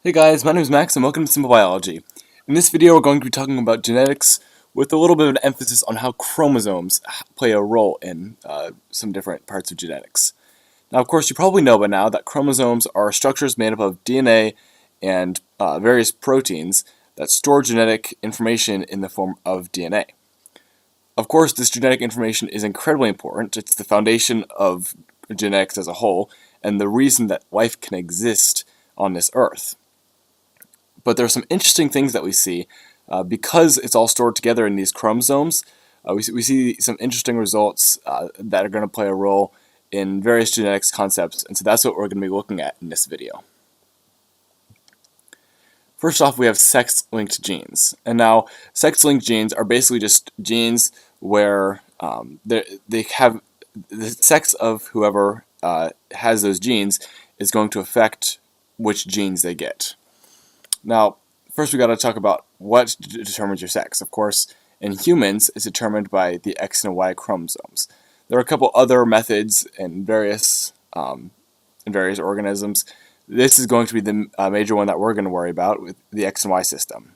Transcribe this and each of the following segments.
Hey guys, my name is Max and welcome to Simple Biology. In this video we're going to be talking about genetics with a little bit of an emphasis on how chromosomes play a role in some different parts of genetics. Now of course you probably know by now that chromosomes are structures made up of DNA and various proteins that store genetic information in the form of DNA. Of course this genetic information is incredibly important. It's the foundation of genetics as a whole and the reason that life can exist on this earth. But there are some interesting things that we see because it's all stored together in these chromosomes. We see some interesting results that are going to play a role in various genetics concepts, and so that's what we're going to be looking at in this video. First off, we have sex-linked genes. And now, sex-linked genes are basically just genes where they have the sex of whoever has those genes is going to affect which genes they get. Now, first we got to talk about what determines your sex. Of course, in humans, it's determined by the X and Y chromosomes. There are a couple other methods in various organisms. This is going to be the major one that we're going to worry about with the X and Y system.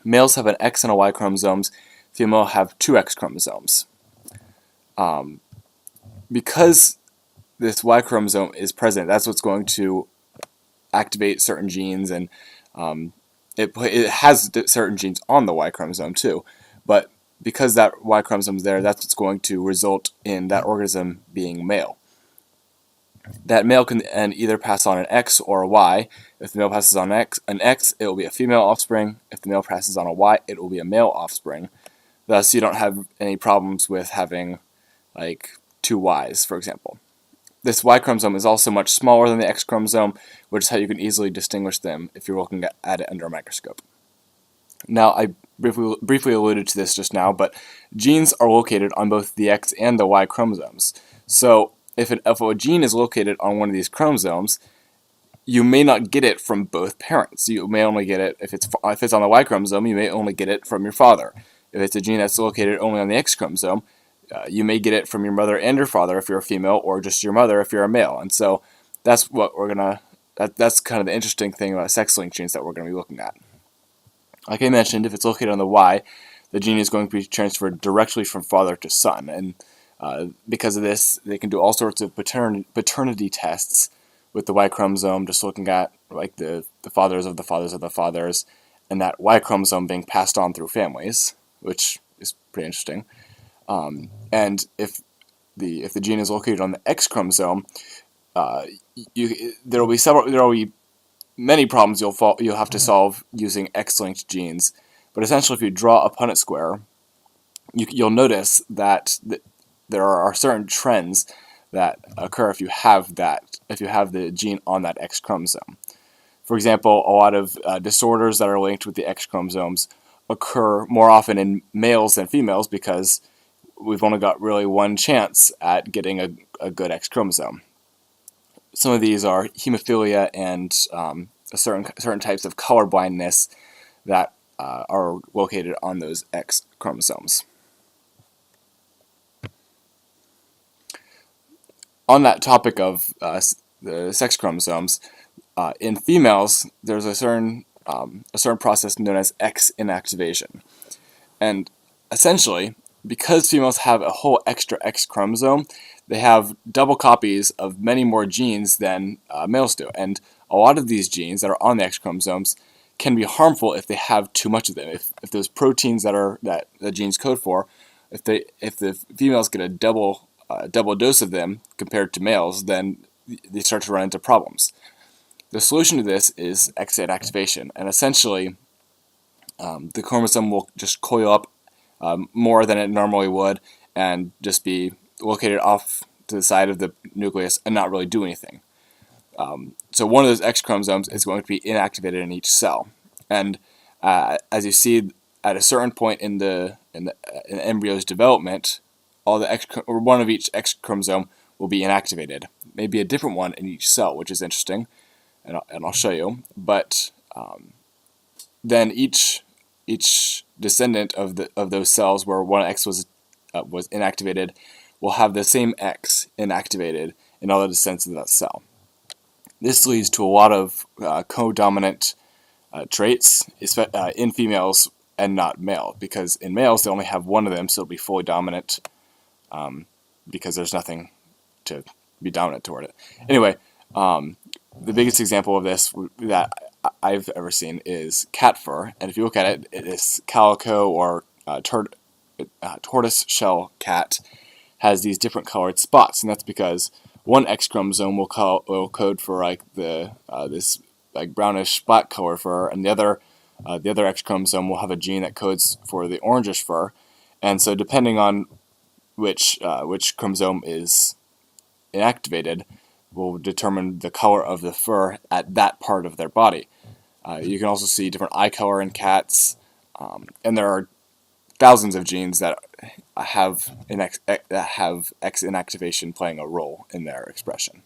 Males have an X and a Y chromosomes. Females have two X chromosomes. Because this Y chromosome is present, that's what's going to activate certain genes, and it has certain genes on the Y chromosome too, but because that Y chromosome is there, that's what's going to result in that organism being male. That male can either pass on an X or a Y. If the male passes on an X, it will be a female offspring. If the male passes on a Y, it will be a male offspring. Thus, you don't have any problems with having like two Ys, for example. This Y chromosome is also much smaller than the X chromosome, which is how you can easily distinguish them if you're looking at it under a microscope. Now, I briefly alluded to this just now, but genes are located on both the X and the Y chromosomes. So, if a gene is located on one of these chromosomes, you may not get it from both parents. You may only get it, if it's on the Y chromosome, you may only get it from your father. If it's a gene that's located only on the X chromosome, you may get it from your mother and your father if you're a female, or just your mother if you're a male. And so that's what that's kind of the interesting thing about sex-linked genes that we're going to be looking at. Like I mentioned, if it's located on the Y, the gene is going to be transferred directly from father to son. And because of this, they can do all sorts of paternity tests with the Y chromosome, just looking at like the fathers of the fathers of the fathers, and that Y chromosome being passed on through families, which is pretty interesting. And if the gene is located on the X chromosome, there will be many problems you'll have to solve using X-linked genes. But essentially, if you draw a Punnett square, you'll notice that there are certain trends that occur if you have the gene on that X chromosome. For example, a lot of disorders that are linked with the X chromosomes occur more often in males than females because we've only got really one chance at getting a good X chromosome. Some of these are hemophilia and certain types of color blindness that are located on those X chromosomes. On that topic of the sex chromosomes, in females, there's a certain process known as X inactivation, and essentially, because females have a whole extra X chromosome, they have double copies of many more genes than males do. And a lot of these genes that are on the X chromosomes can be harmful if they have too much of them. If those proteins that the genes code for, if the females get a double dose of them compared to males, then they start to run into problems. The solution to this is X inactivation, and essentially, the chromosome will just coil up more than it normally would, and just be located off to the side of the nucleus and not really do anything. So one of those X chromosomes is going to be inactivated in each cell, and as you see, at a certain point in the embryo's development, one of each X chromosome will be inactivated. Maybe a different one in each cell, which is interesting, and I'll show you. But then each descendant of those cells where one X was inactivated will have the same X inactivated in all the descendants of that cell. This leads to a lot of codominant traits in females and not male, because in males they only have one of them, so it'll be fully dominant because there's nothing to be dominant toward it. Anyway, the biggest example of this that I've ever seen is cat fur, and if you look at it, it is calico or tortoise shell cat has these different colored spots, and that's because one X chromosome will code for like this like brownish black color fur, and the other X chromosome will have a gene that codes for the orangish fur, and so depending on which chromosome is inactivated will determine the color of the fur at that part of their body. You can also see different eye color in cats, and there are thousands of genes that have X inactivation playing a role in their expression.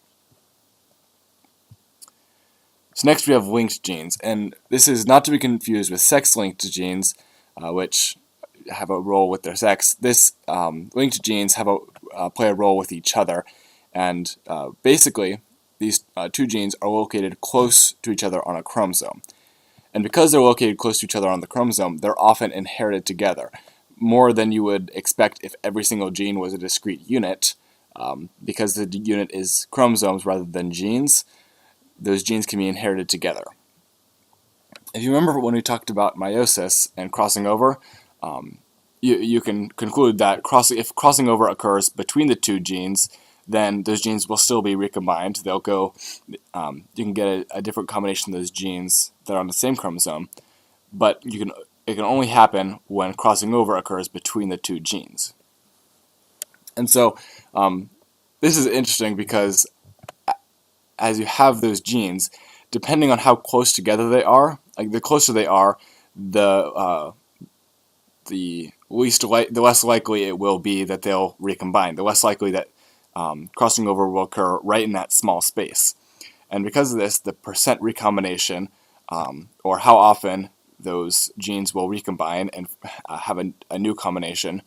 So next we have linked genes, and this is not to be confused with sex-linked genes, which have a role with their sex. This linked genes have play a role with each other, and basically these two genes are located close to each other on a chromosome. And because they're located close to each other on the chromosome, they're often inherited together, more than you would expect if every single gene was a discrete unit. Because the unit is chromosomes rather than genes, those genes can be inherited together. If you remember when we talked about meiosis and crossing over, you can conclude that if crossing over occurs between the two genes, then those genes will still be recombined. They'll go. You can get a different combination of those genes that are on the same chromosome, but it can only happen when crossing over occurs between the two genes. And so this is interesting because as you have those genes, depending on how close together they are, like the closer they are, the less likely it will be that they'll recombine. The less likely that crossing over will occur right in that small space. And because of this, the percent recombination, or how often those genes will recombine and have a new combination,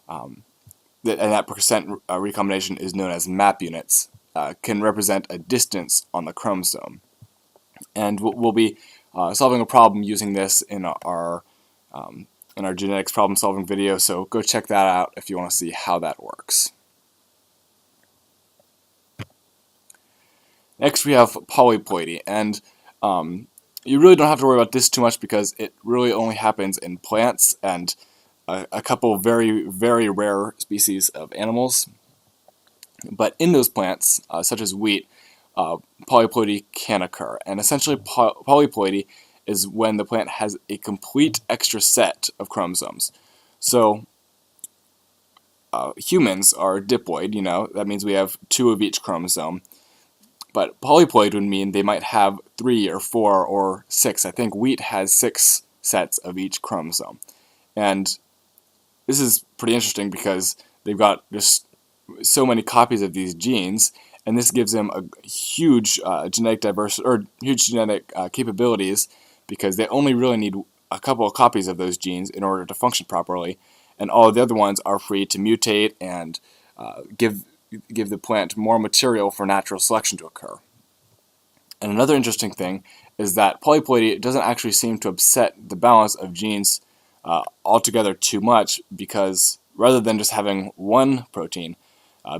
and that percent recombination is known as map units, can represent a distance on the chromosome. And we'll be solving a problem using this in our genetics problem solving video, so go check that out if you want to see how that works. Next we have polyploidy, and you really don't have to worry about this too much because it really only happens in plants and a couple very, very rare species of animals. But in those plants, such as wheat, polyploidy can occur. And essentially polyploidy is when the plant has a complete extra set of chromosomes. So humans are diploid, that means we have 2 of each chromosome. But polyploid would mean they might have 3 or 4 or 6. I think wheat has 6 sets of each chromosome. And this is pretty interesting because they've got just so many copies of these genes, and this gives them a huge genetic diversity or huge genetic capabilities because they only really need a couple of copies of those genes in order to function properly, and all of the other ones are free to mutate and give the plant more material for natural selection to occur. And another interesting thing is that polyploidy doesn't actually seem to upset the balance of genes altogether too much, because rather than just having one protein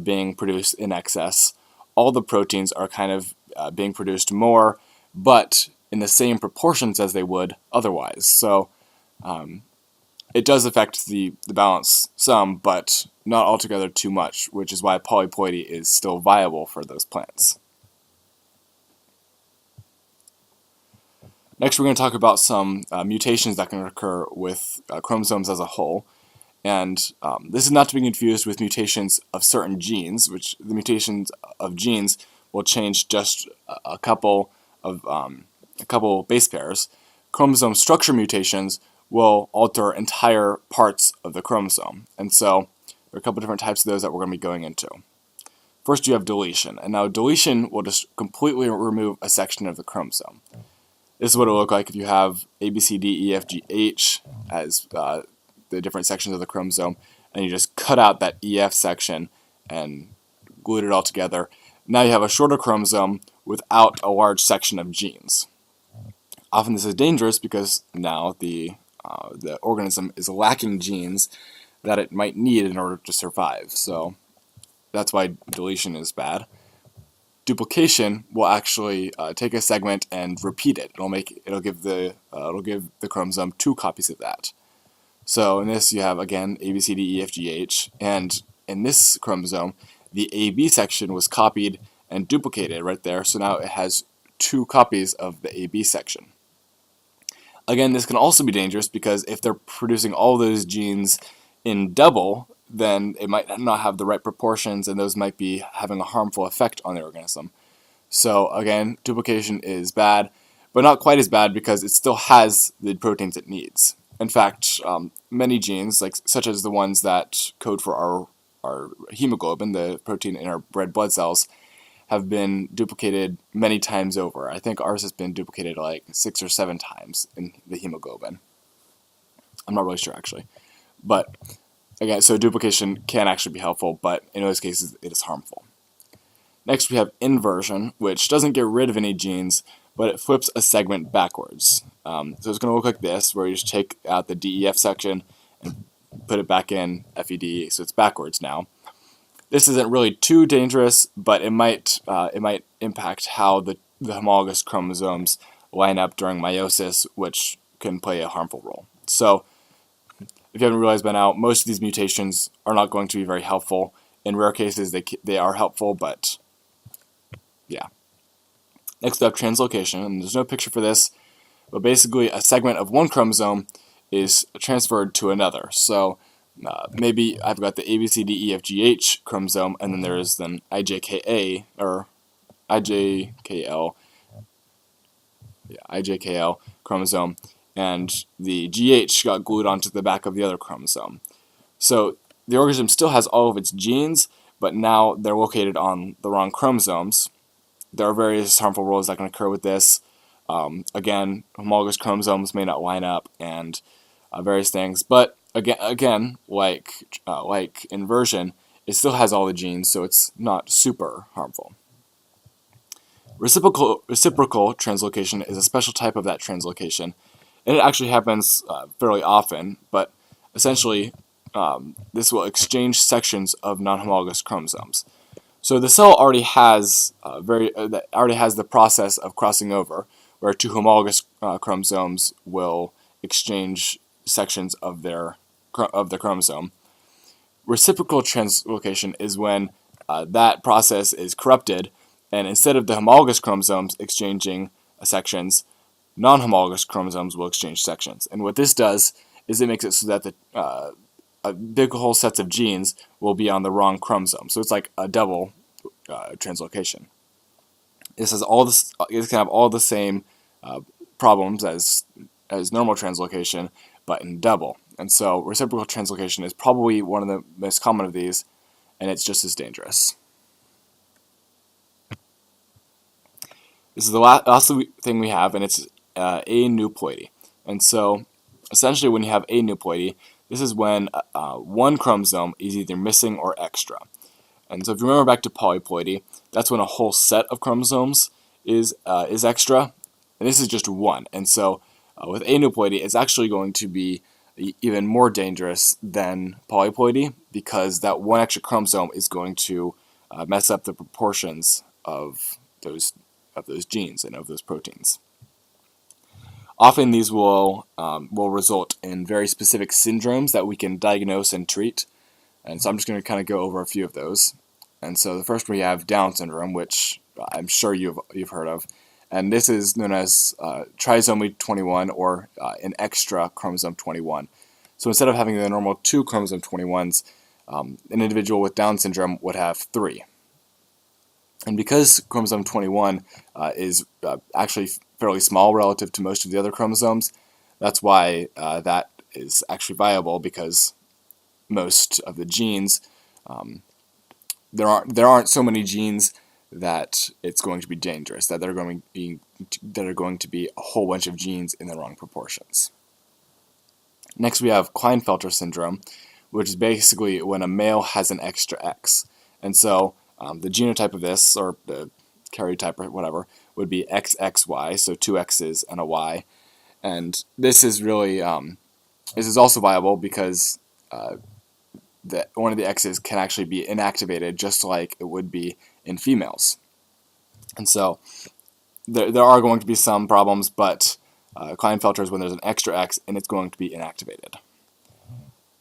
being produced in excess, all the proteins are kind of being produced more, but in the same proportions as they would otherwise. So it does affect the balance some, but not altogether too much, which is why polyploidy is still viable for those plants. Next, we're going to talk about some mutations that can occur with chromosomes as a whole. And this is not to be confused with mutations of certain genes, which the mutations of genes will change just a couple base pairs. Chromosome structure mutations will alter entire parts of the chromosome. And so there are a couple different types of those that we're going to be going into. First, you have deletion. And now deletion will just completely remove a section of the chromosome. This is what it will look like if you have A, B, C, D, E, F, G, H as the different sections of the chromosome, and you just cut out that EF section and glued it all together. Now you have a shorter chromosome without a large section of genes. Often this is dangerous because now the organism is lacking genes that it might need in order to survive. So that's why deletion is bad. Duplication will actually take a segment and repeat it. It'll give the chromosome 2 copies of that. So in this you have again A, B, C, D, E, F, G, H, and in this chromosome the AB section was copied and duplicated right there. So now it has 2 copies of the AB section. Again, this can also be dangerous because if they're producing all those genes in double, then it might not have the right proportions, and those might be having a harmful effect on the organism. So again, duplication is bad, but not quite as bad because it still has the proteins it needs. In fact, many genes, such as the ones that code for our hemoglobin, the protein in our red blood cells, have been duplicated many times over. I think ours has been duplicated like 6 or 7 times in the hemoglobin. I'm not really sure actually. But again, so duplication can actually be helpful, but in those cases it is harmful. Next we have inversion, which doesn't get rid of any genes, but it flips a segment backwards. So it's going to look like this, where you just take out the DEF section and put it back in FED, so it's backwards now. This isn't really too dangerous, but it might impact how the homologous chromosomes line up during meiosis, which can play a harmful role. So, if you haven't realized by now, most of these mutations are not going to be very helpful. In rare cases, they are helpful, but yeah. Next we have translocation, and there's no picture for this, but basically a segment of one chromosome is transferred to another. So maybe I've got the ABCDEFGH chromosome, and then there's then IJKA or IJKL, IJKL chromosome, and the GH got glued onto the back of the other chromosome. So the organism still has all of its genes, but now they're located on the wrong chromosomes. There are various harmful roles that can occur with this. Again, homologous chromosomes may not line up, and various things. But again, like inversion, it still has all the genes, so it's not super harmful. Reciprocal translocation is a special type of that translocation, and it actually happens fairly often. But essentially, this will exchange sections of non-homologous chromosomes. So the cell already has the process of crossing over, where 2 homologous chromosomes will exchange sections of the chromosome. Reciprocal translocation is when that process is corrupted, and instead of the homologous chromosomes exchanging sections, non-homologous chromosomes will exchange sections. And what this does is it makes it so that a big whole sets of genes will be on the wrong chromosome. So it's like a double translocation. This has all this. It can have all the same problems as normal translocation, but in double. And so reciprocal translocation is probably one of the most common of these, and it's just as dangerous. This is the last thing we have, and it's aneuploidy. And so essentially when you have aneuploidy, this is when one chromosome is either missing or extra. And so if you remember back to polyploidy, that's when a whole set of chromosomes is extra, and this is just one. And so with aneuploidy, it's actually going to be even more dangerous than polyploidy, because that one extra chromosome is going to mess up the proportions of those genes and of those proteins. Often these will result in very specific syndromes that we can diagnose and treat. And so I'm just going to kind of go over a few of those. And so the first we have Down syndrome, which I'm sure you've heard of. And this is known as trisomy 21 or an extra chromosome 21. So instead of having the normal 2 chromosome 21s, an individual with Down syndrome would have 3. And because chromosome 21 is actually fairly small relative to most of the other chromosomes, that's why that is actually viable, because most of the genes, there aren't so many genes that it's going to be dangerous, that are going to be a whole bunch of genes in the wrong proportions. Next we have Klinefelter syndrome, which is basically when a male has an extra X. And so the genotype of this, or the karyotype or whatever, would be XXY, so two X's and a Y. And this is really, this is also viable because one of the X's can actually be inactivated just like it would be in females. And so there are going to be some problems, but Klinefelter is when there's an extra X and it's going to be inactivated.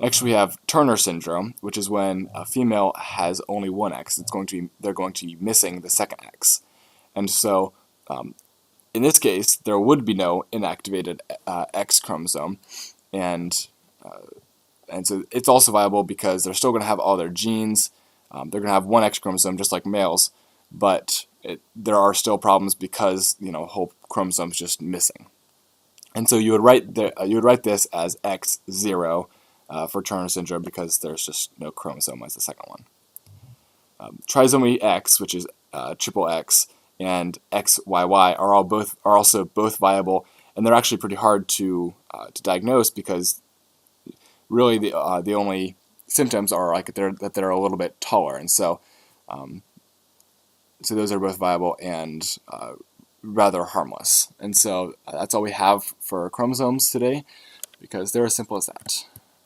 Next, we have Turner syndrome, which is when a female has only one X. They're going to be missing the second X, and so in this case, there would be no inactivated X chromosome, and so it's also viable because they're still going to have all their genes. They're going to have one X chromosome just like males, but there are still problems because a whole chromosome's just missing. And so you would write this as X0 for Turner syndrome because there's just no chromosome as the second one. Trisomy X, which is triple X, and XYY are also both viable, and they're actually pretty hard to diagnose because really the only symptoms are that they're a little bit taller, and so those are both viable and rather harmless. And so that's all we have for chromosomes today, because they're as simple as that.